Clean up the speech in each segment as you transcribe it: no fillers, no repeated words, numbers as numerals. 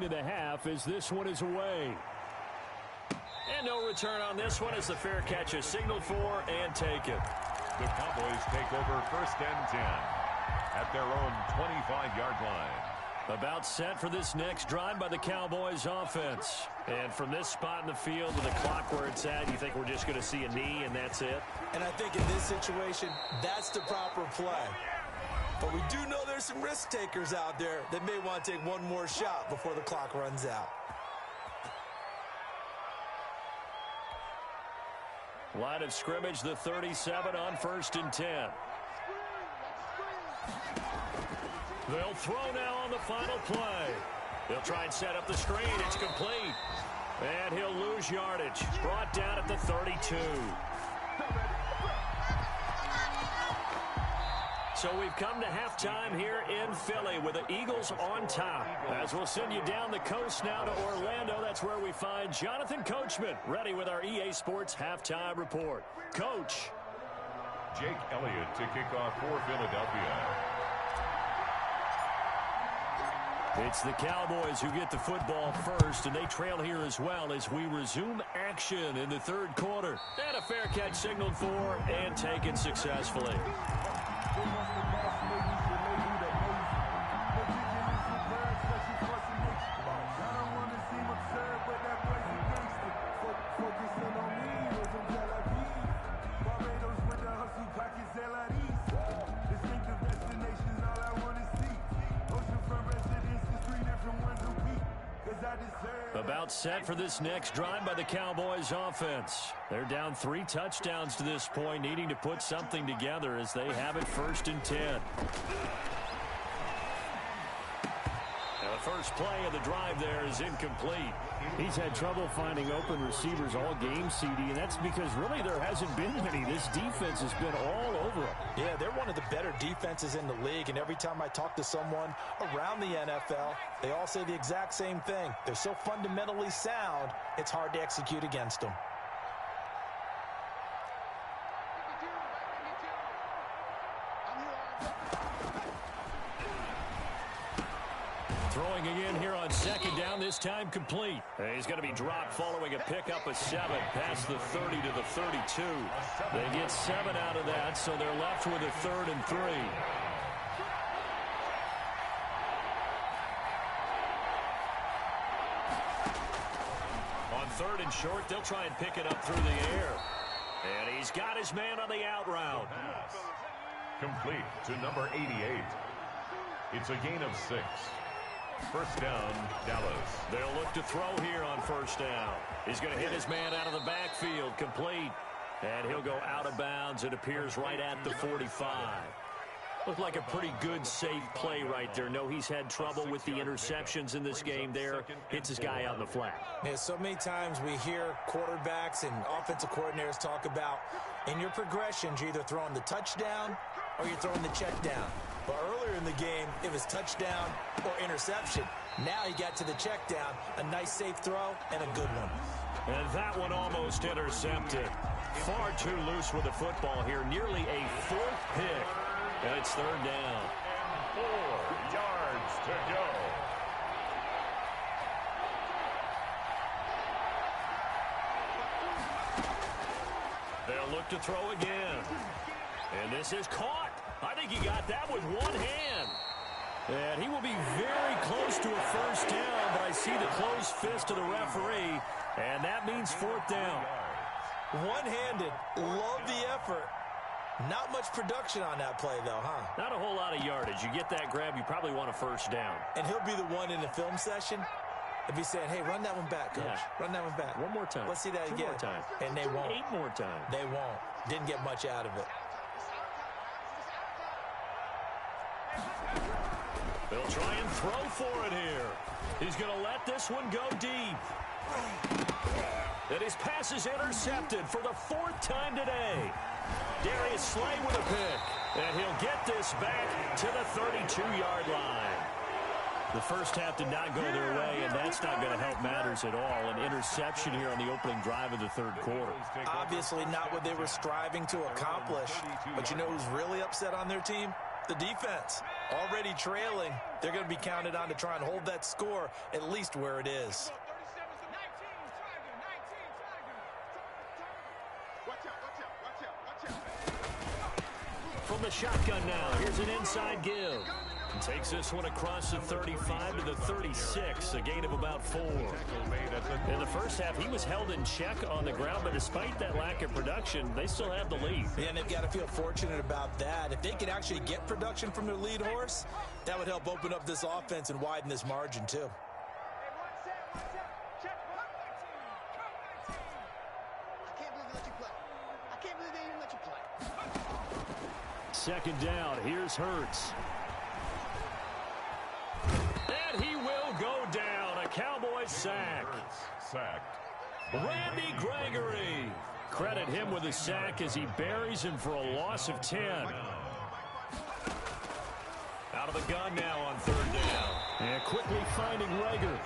To the half as this one is away. And no return on this one as the fair catch is signaled for and taken. The Cowboys take over 1st and 10 at their own 25-yard line. About set for this next drive by the Cowboys offense. And from this spot in the field with the clock where it's at, you think we're just going to see a knee and that's it? And I think in this situation, that's the proper play. But we do know there's some risk takers out there that may want to take one more shot before the clock runs out. Line of scrimmage, the 37 on 1st and 10. They'll throw now on the final play. They'll try and set up the screen. It's complete. And he'll lose yardage. Brought down at the 32. So we've come to halftime here in Philly with the Eagles on top. As we'll send you down the coast now to Orlando, that's where we find Jonathan Coachman ready with our EA Sports Halftime Report. Coach. Jake Elliott to kick off for Philadelphia. It's the Cowboys who get the football first, and they trail here as well as we resume action in the 3rd quarter. And a fair catch signaled for and taken successfully. About set for this next drive by the Cowboys offense. They're down 3 touchdowns to this point, needing to put something together as they have it 1st and 10. Now the first play of the drive there is incomplete. He's had trouble finding open receivers all game, CD, and that's because really there hasn't been many. This defense has been all over him. Yeah, they're one of the better defenses in the league, and every time I talk to someone around the NFL, they all say the exact same thing. They're so fundamentally sound, it's hard to execute against them. Throwing again here on 2nd down, this time complete. He's going to be dropped following a pickup of 7 past the 30 to the 32. They get 7 out of that, so they're left with a 3rd and 3. On 3rd and short, they'll try and pick it up through the air. And he's got his man on the out route. Complete to number 88. It's a gain of 6. 1st down, Dallas. They'll look to throw here on 1st down. He's going to hit his man out of the backfield, complete. And he'll go out of bounds. It appears right at the 45. Looked like a pretty good, safe play right there. No, he's had trouble with the interceptions in this game there. Hits his guy out in the flat. Yeah, so many times we hear quarterbacks and offensive coordinators talk about in your progressions, you're either throwing the touchdown or you're throwing the check down. But earlier in the game, it was touchdown or interception. Now he got to the check down, a nice safe throw, and a good one. And that one almost intercepted. Far too loose with the football here. Nearly a 4th pick. And it's 3rd down. 4 yards to go. They'll look to throw again. And this is caught. I think he got that with one hand. And he will be very close to a 1st down, but I see the closed fist of the referee, and that means 4th down. One-handed. Love the effort. Not much production on that play, though, huh? Not a whole lot of yardage. You get that grab, you probably want a 1st down. And he'll be the one in the film session and be saying, hey, run that one back, Coach. Yeah. Run that one back. One more time. Let's see that 2 again. more times. And they won't. 8 more times. They won't. Didn't get much out of it. They'll try and throw for it here. He's going to let this one go deep. And his pass is intercepted for the 4th time today. Darius Slay with a pick. And he'll get this back to the 32-yard line. The first half did not go their way, and that's not going to help matters at all. An interception here on the opening drive of the 3rd quarter. Obviously not what they were striving to accomplish. But you know who's really upset on their team? The defense already trailing. They're going to be counted on to try and hold that score at least where it is. From the shotgun now, here's an inside give. And takes this one across the 35 to the 36, a gain of about 4. In the first half, he was held in check on the ground, but despite that lack of production, they still have the lead. And they've got to feel fortunate about that. If they could actually get production from their lead horse, that would help open up this offense and widen this margin too. Second down, here's Hurts. And he will go down, a Cowboys sack. Sacked. Randy Gregory. Credit him with a sack as he buries him for a loss of 10. Out of the gun now on third down. And quickly finding Rager.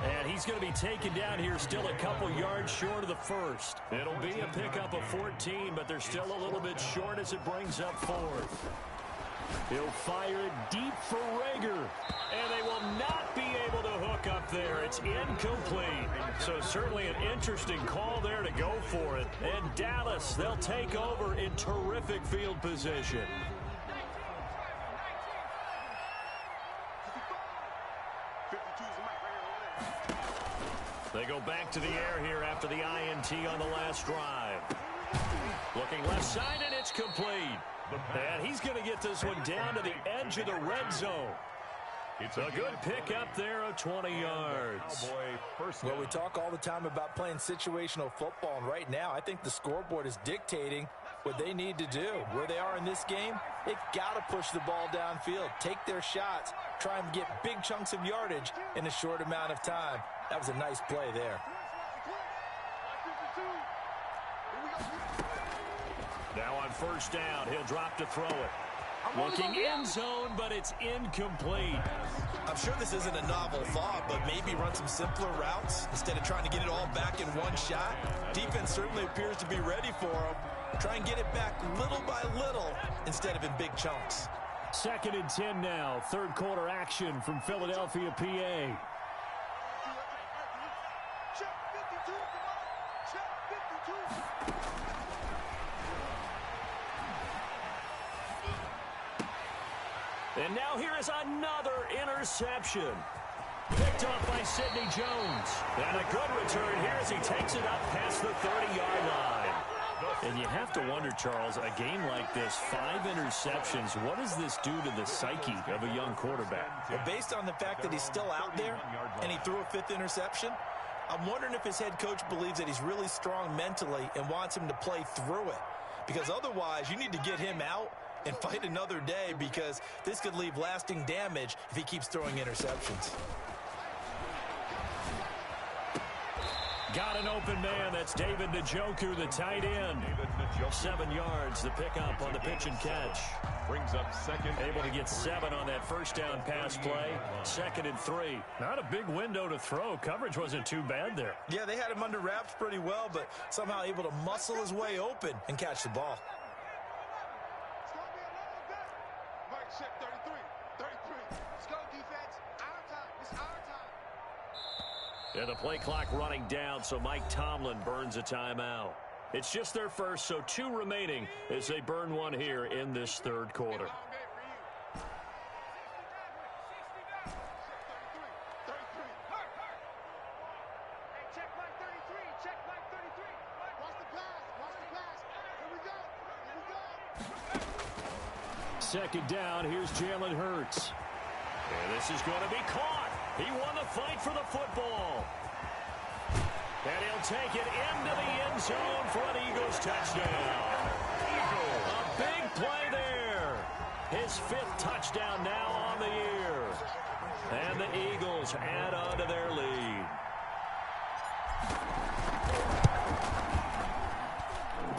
And he's going to be taken down here, still a couple yards short of the first. It'll be a pickup of 14, but they're still a little bit short as it brings up fourth. He'll fire it deep for Rager. And they will not be able to hook up there. It's incomplete. So certainly an interesting call there to go for it. And Dallas, they'll take over in terrific field position. They go back to the air here after the INT on the last drive. Looking left side, and it's complete. And he's going to get this one down to the edge of the red zone. It's a good pickup there of 20 yards. Well, we talk all the time about playing situational football, and right now I think the scoreboard is dictating what they need to do. Where they are in this game, they've got to push the ball downfield, take their shots, try and get big chunks of yardage in a short amount of time. That was a nice play there. Now on first down, he'll drop to throw it. Looking end zone, but it's incomplete. I'm sure this isn't a novel thought, but maybe run some simpler routes instead of trying to get it all back in one shot. Defense certainly appears to be ready for him. Try and get it back little by little instead of in big chunks. Second and 10 now. Third quarter action from Philadelphia, PA. And now here is another interception. Picked off by Sidney Jones. And a good return here as he takes it up past the 30-yard line. And you have to wonder, Charles, a game like this, 5 interceptions, what does this do to the psyche of a young quarterback? Well, based on the fact that he's still out there and he threw a 5th interception, I'm wondering if his head coach believes that he's really strong mentally and wants him to play through it. Because otherwise, you need to get him out and fight another day, because this could leave lasting damage if he keeps throwing interceptions. Got an open man. That's David Njoku, the tight end. 7 yards, the pickup on the pitch and catch. Brings up second. Able to get 7 on that first down pass play. 2nd and 3. Not a big window to throw. Coverage wasn't too bad there. Yeah, they had him under wraps pretty well, but somehow able to muscle his way open and catch the ball. Check 33. 33. Let's go, defense. Our time. It's our time. And the play clock running down, so Mike Tomlin burns a timeout. It's just their first, so 2 remaining as they burn one here in this third quarter. Second down, here's Jalen Hurts. And this is going to be caught. He won the fight for the football. And he'll take it into the end zone for an Eagles touchdown. A big play there. His 5th touchdown now on the year. And the Eagles add on to their lead.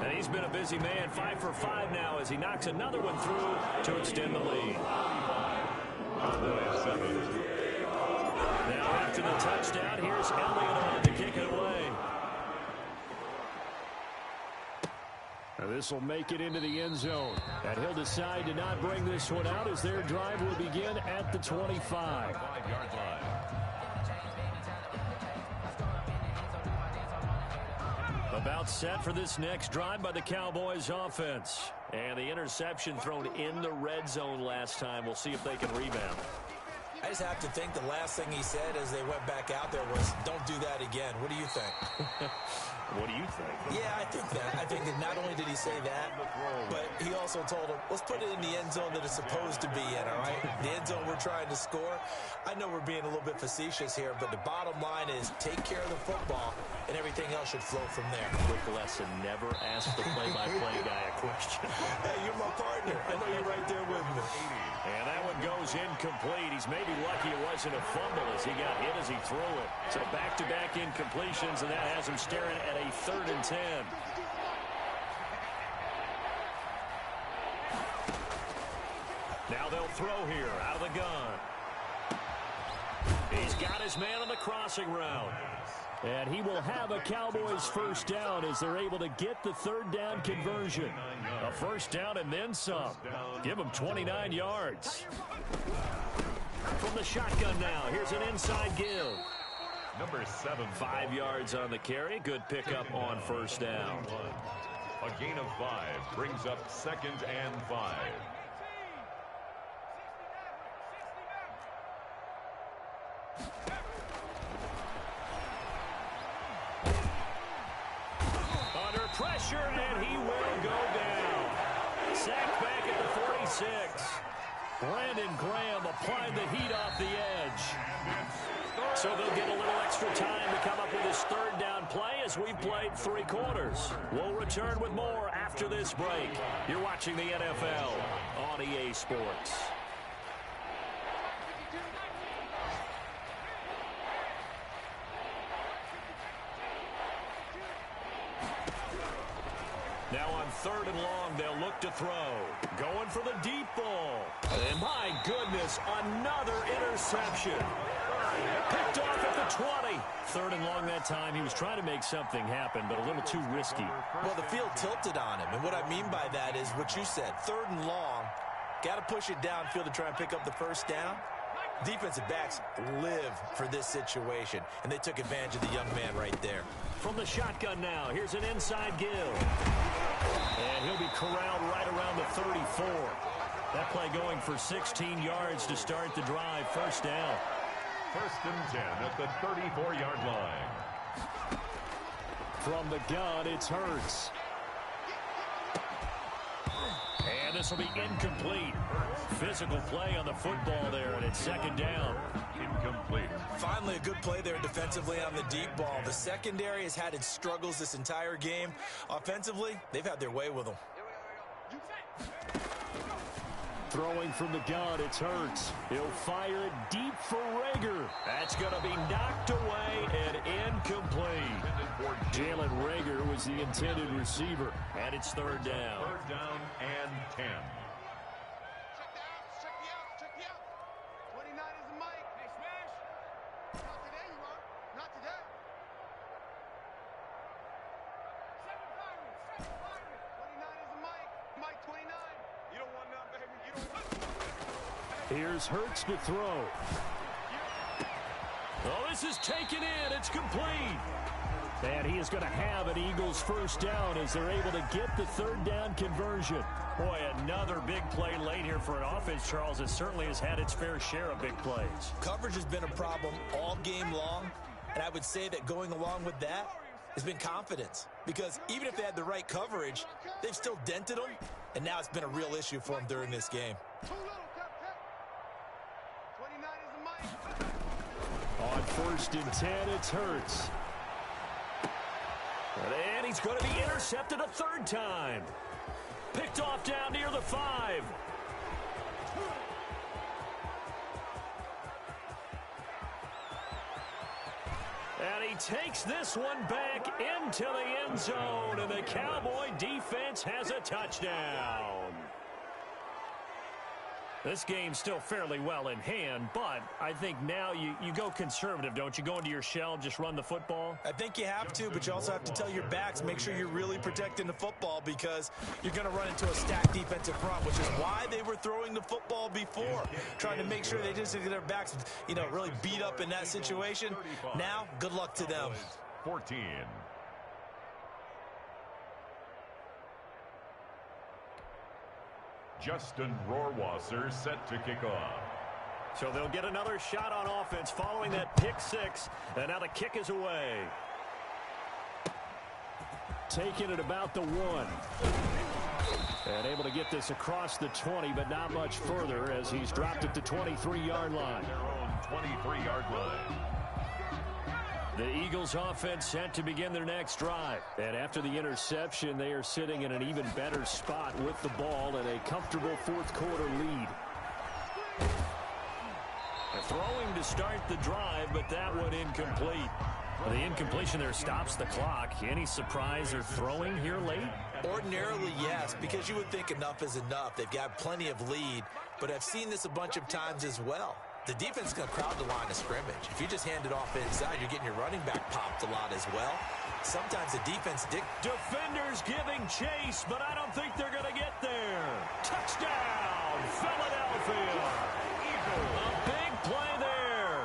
And he's been a busy man, 5 for 5 now as he knocks another one through to extend the lead. Now after the touchdown, here's Elliott on to kick it away. This will make it into the end zone. And he'll decide to not bring this one out as their drive will begin at the 25. 5-yard line. About set for this next drive by the Cowboys offense. And the interception thrown in the red zone last time. We'll see if they can rebound. I just have to think the last thing he said as they went back out there was, don't do that again. What do you think? What do you think? Yeah, I think that. I think that not only did he say that, but he also told him, let's put it in the end zone that it's supposed to be in, all right? The end zone we're trying to score. I know we're being a little bit facetious here, but the bottom line is take care of the football, and everything else should flow from there. Quick lesson, never ask the play-by-play guy a question. Hey, you're my partner. I know you're right there with me. And that one goes incomplete. He's maybe lucky it wasn't a fumble as he got hit as he threw it. So back-to-back incompletions, and that has him staring at a 3rd and 10. Now they'll throw here out of the gun. He's got his man on the crossing route. And he will have a Cowboys first down as they're able to get the 3rd down conversion. A first down and then some. Give him 29 yards. From the shotgun now, here's an inside give. Number 7. 5 yards on the carry. Good pickup on first down. A gain of 5 brings up 2nd and 5. Under pressure, and he will go down. Sacked back at the 46. Brandon Graham applied the heat off the edge. So they'll get a little extra time to come up with his 3rd down play as we've played 3 quarters. We'll return with more after this break. You're watching the NFL on EA Sports. Now on 3rd and long, they'll look to throw. Going for the deep ball. And my goodness, another interception. Picked off at the 20. 3rd and long that time. He was trying to make something happen, but a little too risky. Well, the field tilted on him, and what I mean by that is what you said. 3rd and long, got to push it downfield to try and pick up the first down. Defensive backs live for this situation, and they took advantage of the young man right there. From the shotgun now, here's an inside give. And he'll be corralled right around the 34. That play going for 16 yards to start the drive. First down. 1st and 10 at the 34-yard line. From the gun, it's Hurts. And this will be incomplete. Physical play on the football there, and it's 2nd down. Incomplete. Finally, a good play there defensively on the deep ball. The secondary has had its struggles this entire game. Offensively, they've had their way with them. Throwing from the gun, it's Hurts. He'll fire it deep for Rager. That's going to be knocked away and incomplete. Jalen Rager was the intended receiver. And it's 3rd down. 3rd down and 10. Check the out. 29 is the mic. Hey, Smash. Not today, you won't. Not today. 7 Pirates. 29 is the mic. Mike 29. You don't want none, baby. You don't want none. Here's Hurts to throw. Oh, this is taken in. It's complete. And he is going to have an Eagles first down as they're able to get the 3rd down conversion. Boy, another big play late here for an offense, Charles. It certainly has had its fair share of big plays. Coverage has been a problem all game long, and I would say that going along with that has been confidence. Because even if they had the right coverage, they've still dented them, and now it's been a real issue for them during this game. Too little, Captain. 29 is the mic. On 1st and 10, it's Hurts. And he's going to be intercepted a 3rd time. Picked off down near the 5. And he takes this one back into the end zone, and the Cowboy defense has a touchdown. This game's still fairly well in hand, but I think now you go conservative, don't you? Go into your shell, just run the football? I think you have to, but you also have to tell your backs, make sure you're really protecting the football because you're going to run into a stacked defensive front, which is why they were throwing the football before, trying to make sure they just get their backs, really beat up in that situation. Now, good luck to them. 14. Justin Rohrwasser set to kick off. So they'll get another shot on offense following that pick six, and now the kick is away. Taking it about the 1. And able to get this across the 20, but not much further as he's dropped at the 23-yard line. Their own 23-yard line. The Eagles offense set to begin their next drive. And after the interception, they are sitting in an even better spot with the ball and a comfortable fourth-quarter lead. Throwing to start the drive, but that one incomplete. The incompletion there stops the clock. Any surprise they're throwing here late? Ordinarily, yes, because you would think enough is enough. They've got plenty of lead, but I've seen this a bunch of times as well. The defense is going to crowd the line of scrimmage. If you just hand it off inside, you're getting your running back popped a lot as well. Sometimes the defense... Defenders giving chase, but I don't think they're going to get there. Touchdown, Philadelphia. A big play there.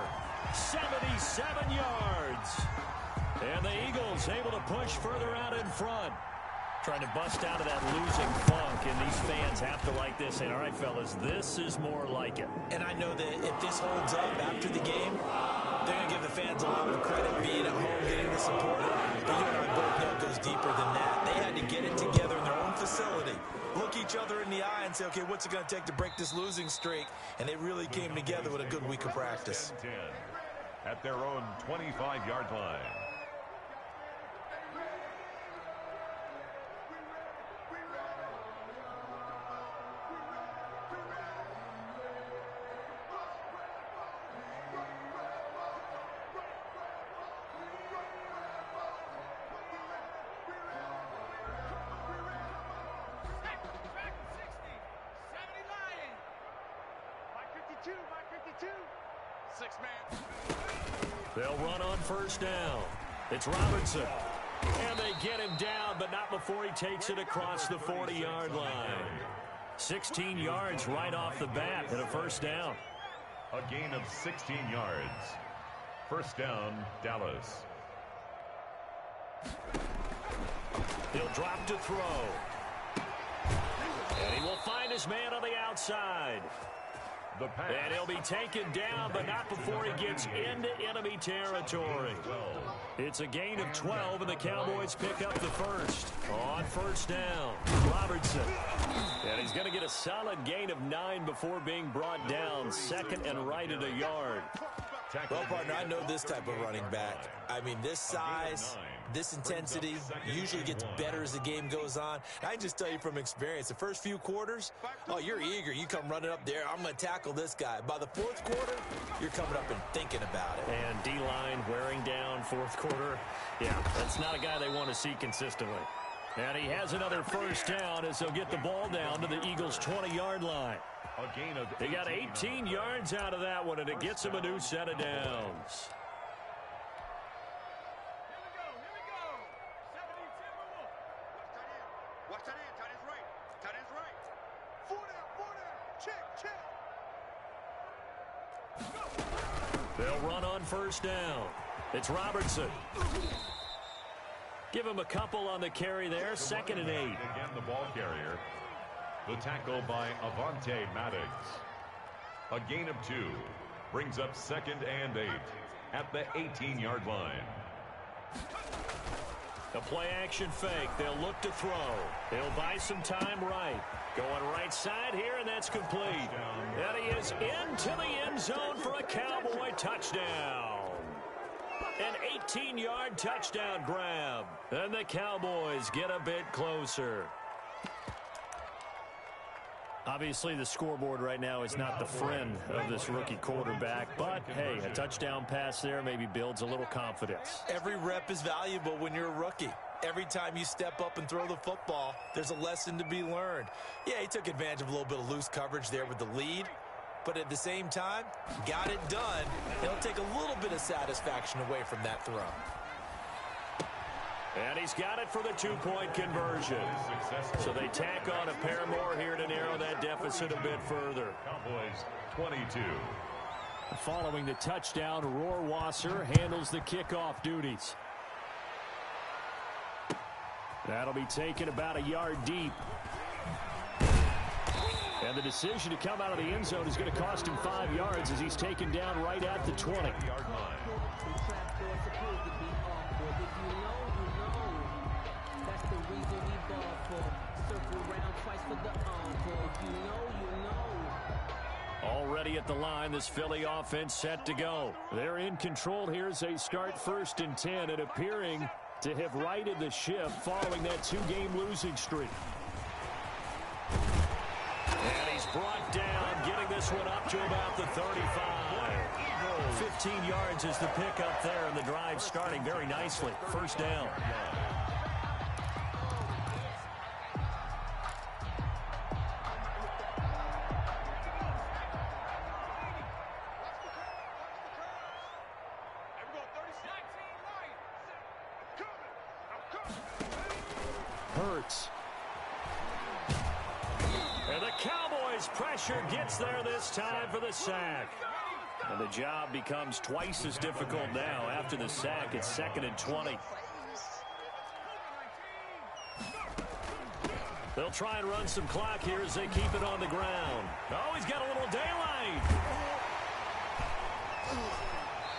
77 yards. And the Eagles able to push further out in front. Trying to bust out of that losing funk, and these fans have to like this. And all right, fellas, this is more like it. And I know that if this holds up after the game, they're going to give the fans a lot of credit being at home, getting the support. But you and I both know it goes deeper than that. They had to get it together in their own facility, look each other in the eye and say, okay, what's it going to take to break this losing streak? And they really came together with a good week of practice. 10 at their own 25-yard line. They'll run on first down. It's Robinson. And they get him down, but not before he takes it across the 40-yard line. 16 yards right off the bat and a first down. A gain of 16 yards. First down, Dallas. He'll drop to throw. And he will find his man on the outside. And he'll be taken down, but not before he gets into enemy territory. It's a gain of 12, and the Cowboys pick up the first. On first down, Robertson. And he's going to get a solid gain of 9 before being brought down. Second and right at a yard. Well, partner, I know this type of running back. I mean, this size, this intensity usually gets better as the game goes on. I just tell you from experience, the first few quarters, oh, you're eager. You come running up there, I'm going to tackle this guy. By the fourth quarter, you're coming up and thinking about it. And D-line wearing down fourth quarter. Yeah, that's not a guy they want to see consistently. And he has another first down as they'll get the ball down to the Eagles' 20-yard line. They got 18 yards out of that one, and it gets them a new set of downs. Watch that in. Tight end's right. Tight end's right. Four down. Check. They'll run on first down. It's Robertson. Give him a couple on the carry there. Second and 8. Again, the ball carrier. The tackle by Avante Maddox. A gain of 2 brings up second and 8 at the 18-yard line. The play-action fake. They'll look to throw. They'll buy some time right. Going right side here, and that's complete. And he is into the end zone for a Cowboy touchdown. An 18-yard touchdown grab. And the Cowboys get a bit closer. Obviously, the scoreboard right now is not the friend of this rookie quarterback, but, hey, a touchdown pass there maybe builds a little confidence. Every rep is valuable when you're a rookie. Every time you step up and throw the football, there's a lesson to be learned. Yeah, he took advantage of a little bit of loose coverage there with the lead, but at the same time, got it done. He'll take a little bit of satisfaction away from that throw. And he's got it for the two-point conversion. So they tack on a pair more here to narrow that deficit a bit further. Cowboys 22. Following the touchdown, Rohrwasser handles the kickoff duties. That'll be taken about a yard deep. And the decision to come out of the end zone is going to cost him 5 yards as he's taken down right at the 20. Already at the line, this Philly offense set to go. They're in control here as they start 1st and 10 and appearing to have righted the ship following that 2-game losing streak. And he's brought down, getting this one up to about the 35. 15 yards is the pickup there, and the drive starting very nicely. 1st down. Hurts. And the Cowboys' pressure gets there this time for the sack. And the job becomes twice as difficult now. After the sack, it's 2nd and 20. They'll try and run some clock here as they keep it on the ground. Oh, he's got a little daylight.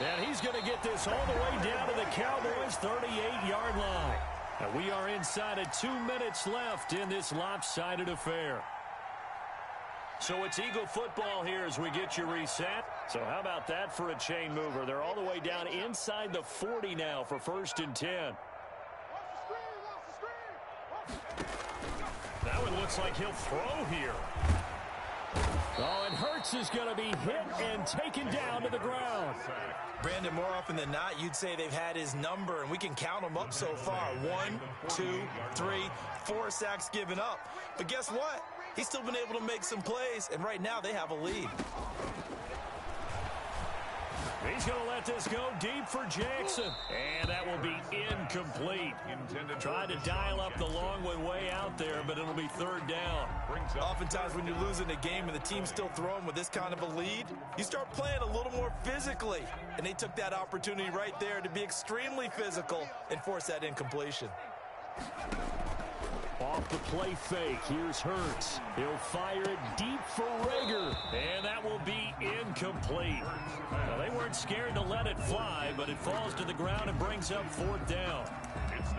And he's going to get this all the way down to the Cowboys' 38-yard line. And we are inside of 2 minutes left in this lopsided affair. So it's Eagle football here as we get you reset. So how about that for a chain mover? They're all the way down inside the 40 now for 1st and 10. That one looks like he'll throw here. Oh, and Hurts is going to be hit and taken down to the ground. Brandon, more often than not, you'd say they've had his number, and we can count them up so far. 1, 2, 3, 4 sacks given up. But guess what? He's still been able to make some plays, and right now they have a lead. He's going to let this go deep for Jackson. And that will be incomplete. Tried to dial up the long one way out there, but it'll be 3rd down. Oftentimes when you're losing a game and the team's still throwing with this kind of a lead, you start playing a little more physically. And they took that opportunity right there to be extremely physical and force that incompletion. Off the play fake, here's Hurts. He'll fire it deep for Rager. And that will be incomplete. Now, they weren't scared to let it fly, but it falls to the ground and brings up 4th down.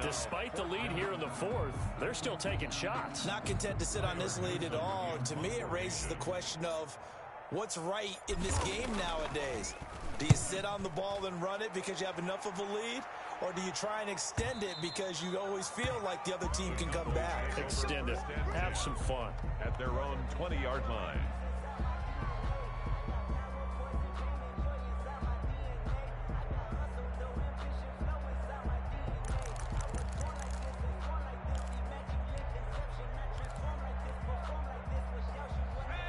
Despite the lead here in the 4th, they're still taking shots. Not content to sit on this lead at all. And to me, it raises the question of what's right in this game nowadays. Do you sit on the ball and run it because you have enough of a lead? Or do you try and extend it because you always feel like the other team can come back? Extend it. Have some fun. At their own 20-yard line.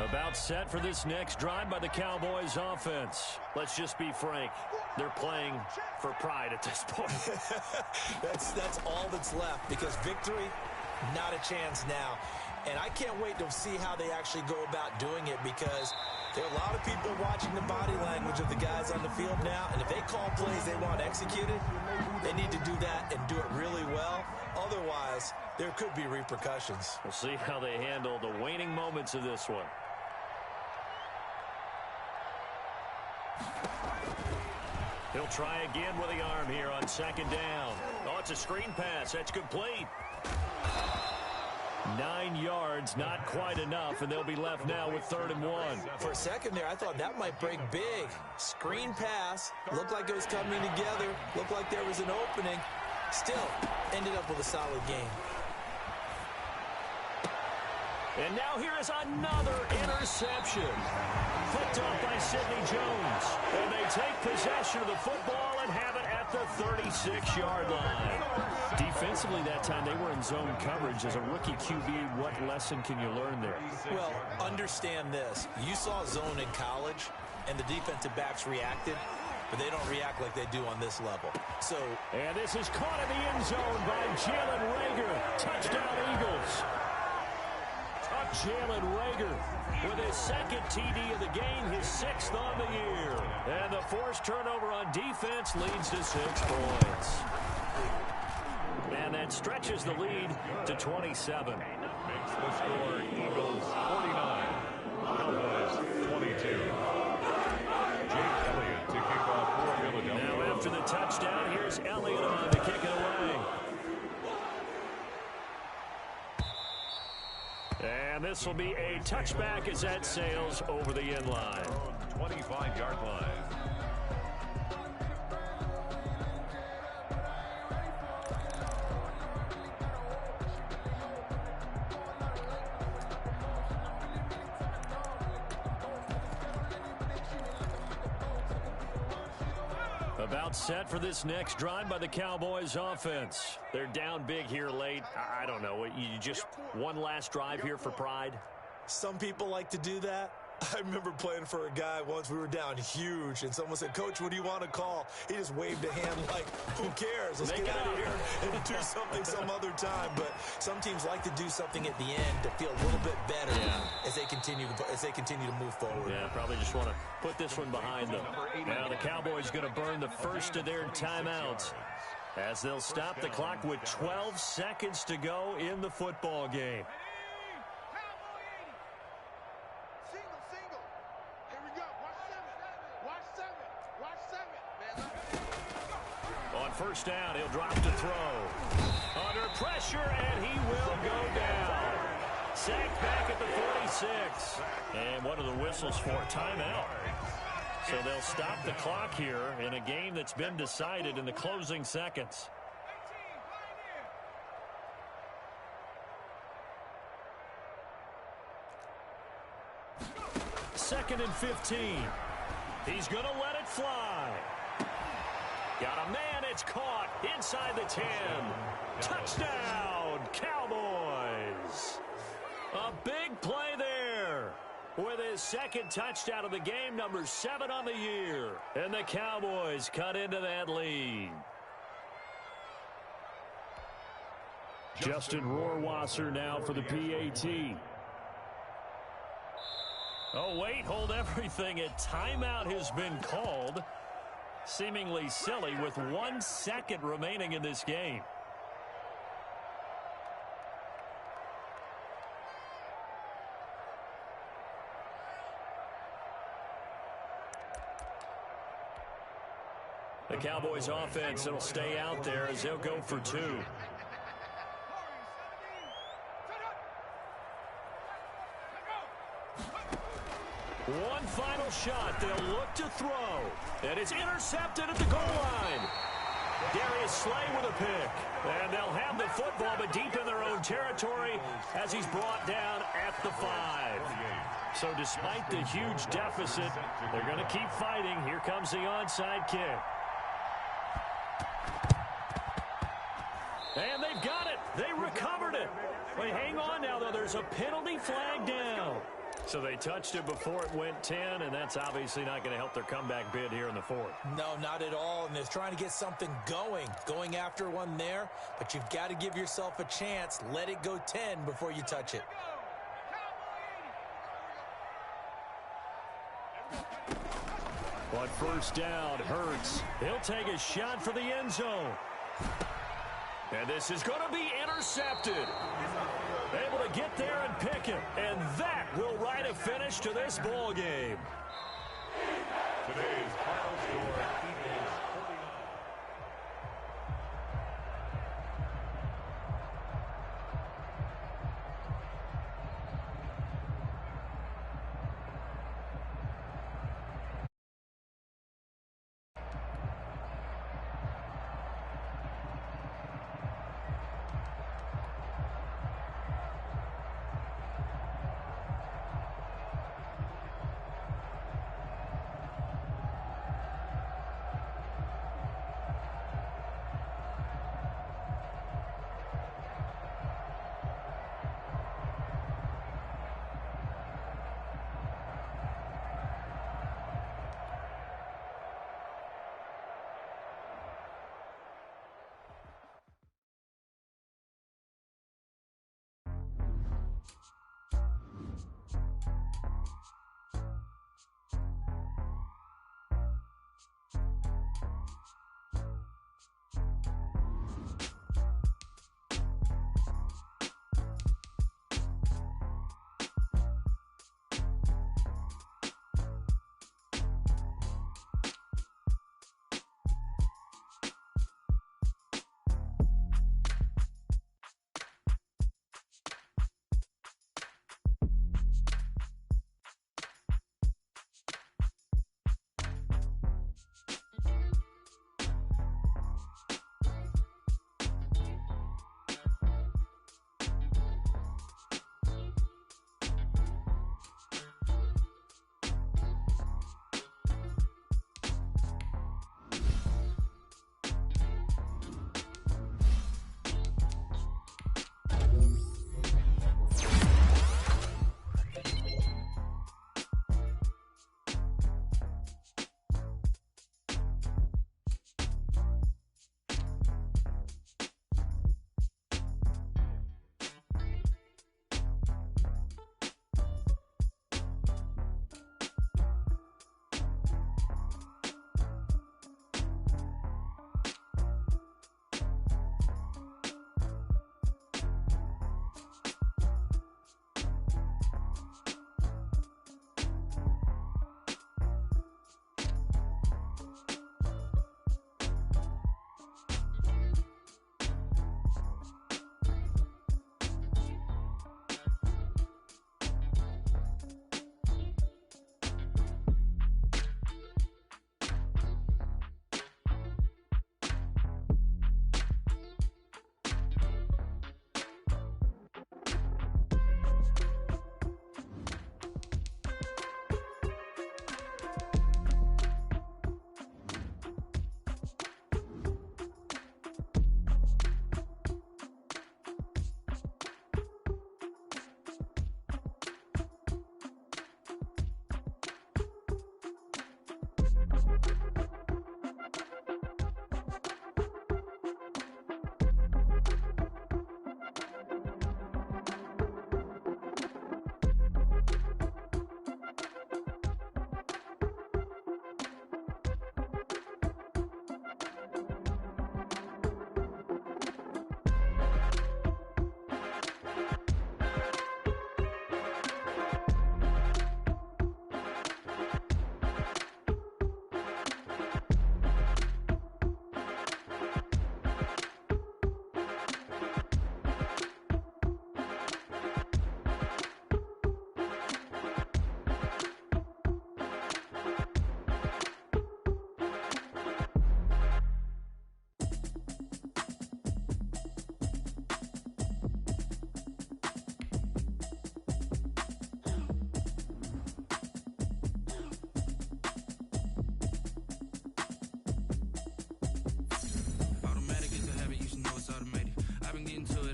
About set for this next drive by the Cowboys offense. Let's just be frank. They're playing for pride at this point. That's all that's left, because victory, not a chance now. And I can't wait to see how they actually go about doing it, because there are a lot of people watching the body language of the guys on the field now, and if they call plays they want executed, they need to do that and do it really well. Otherwise, there could be repercussions. We'll see how they handle the waning moments of this one. He'll try again with the arm here on 2nd down. Oh, it's a screen pass. That's complete. 9 yards, not quite enough, and they'll be left now with 3rd and 1. For a second there, I thought that might break big. Screen pass. Looked like it was coming together. Looked like there was an opening. Still, ended up with a solid game. And now here is another interception. Picked up by Sidney Jones. And they take possession of the football and have it at the 36-yard line. Defensively that time, they were in zone coverage. As a rookie QB, what lesson can you learn there? Well, understand this. You saw zone in college, and the defensive backs reacted, but they don't react like they do on this level. So, and this is caught in the end zone by Jalen Reagor. Touchdown, Eagles. Jalen Reagor with his second TD of the game, his 6th on the year. And the forced turnover on defense leads to 6 points. And that stretches the lead to 27. Makes the score Eagles 49, Cowboys 22. Jake Elliott to kick off for Philadelphia. Now after the touchdown, here's Elliott on to kick it away. And this will be a touchback as that sails over the end line. 25-yard line. About set for this next drive by the Cowboys offense. They're down big here late. I don't know. You just one last drive here for pride? some people like to do that. I remember playing for a guy once. We were down huge, and someone said, "Coach, what do you want to call?" He just waved a hand like, "Who cares? Let's get out of here and do something some other time." But some teams like to do something at the end to feel a little bit better as they continue to move forward. Yeah, probably just want to put this one behind them. Now the Cowboys going to burn the first of their timeouts as they'll stop the clock with 12 seconds to go in the football game. First down, he'll drop to throw. Under pressure, and he will go down. Sacked back at the 46. And what are the whistles for? Timeout. So they'll stop the clock here in a game that's been decided in the closing seconds. Second and 15. He's going to let it fly. Got a man, it's caught inside the 10. Touchdown, Cowboys. A big play there with his second touchdown of the game, number 7 on the year. And the Cowboys cut into that lead. Justin Rohrwasser now for the PAT. Oh, wait, hold everything. A timeout has been called. Seemingly silly with 1 second remaining in this game. The Cowboys offense will stay out there as they'll go for 2. One final shot. They'll look to throw. And it's intercepted at the goal line. Darius Slay with a pick. And they'll have the football, but deep in their own territory as he's brought down at the 5. So despite the huge deficit, they're going to keep fighting. Here comes the onside kick. And they've got it. They recovered it. Wait, hang on now, though. There's a penalty flag down. So they touched it before it went 10, and that's obviously not going to help their comeback bid here in the 4th. No, not at all, and they're trying to get something going after one there, but you've got to give yourself a chance. Let it go 10 before you touch it. But first down, Hurts. He'll take a shot for the end zone. And this is going to be intercepted. Able to get there and pick it. And that will write a finish to this ball game. Today's final score, Eagles 49.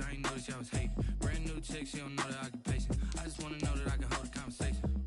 I ain't noticed y'all was hating. Brand new chick, she don't know that I can pace it. I just wanna know that I can hold a conversation.